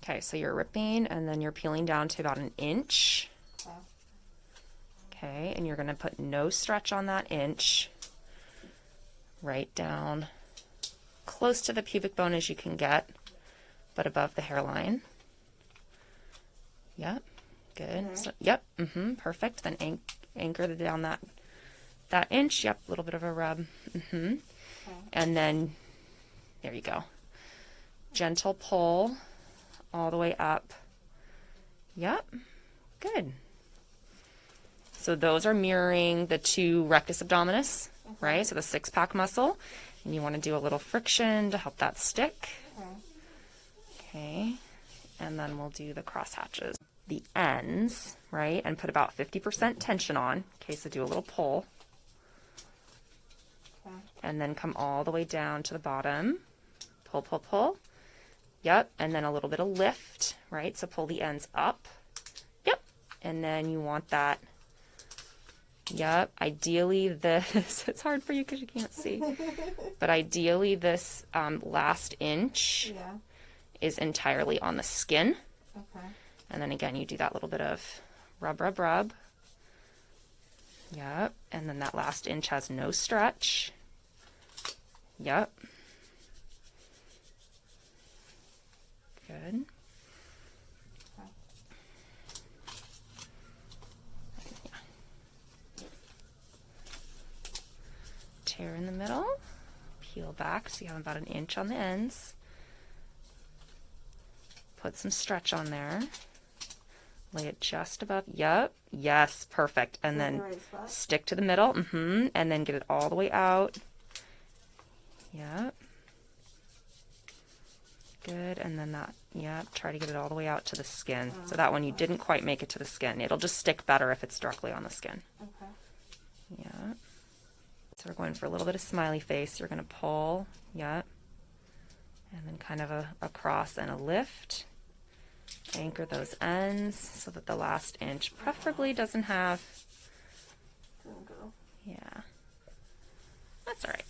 Okay, so you're ripping and then you're peeling down to about 1 inch. Okay, and you're going to put no stretch on that inch. Right down close to the pubic bone as you can get, but above the hairline. Yep, good. So, yep, perfect. Then anchor down that inch. Yep, a little bit of a rub. And then there you go. Gentle pull all the way up. Yep, good. So those are mirroring the 2 rectus abdominis, right? So the 6-pack muscle. And you want to do a little friction to help that stick. Okay. And then we'll do the cross hatches. The ends, right? And put about 50% tension on. Okay, so do a little pull. And then come all the way down to the bottom. Pull, pull, pull. Yep. And then a little bit of lift, right? So pull the ends up. Yep. And then you want that. Yep, ideally this, it's hard for you because you can't see, but ideally this last inch is entirely on the skin. Okay. And then again, you do that little bit of rub, rub, rub. Yep, and then that last inch has no stretch. Yep. Good. Tear in the middle, peel back so you have about 1 inch on the ends. Put some stretch on there. Lay it just above. Yep. Yes, perfect. And then stick to the middle. And then get it all the way out. Yep. Good. And then that, yep, try to get it all the way out to the skin. So that one you didn't quite make it to the skin. It'll just stick better if it's directly on the skin. Okay. Yep. So we're going for a little bit of smiley face. You're going to pull, yep, and then kind of a cross and a lift. Anchor those ends so that the last inch preferably doesn't have, yeah, that's all right.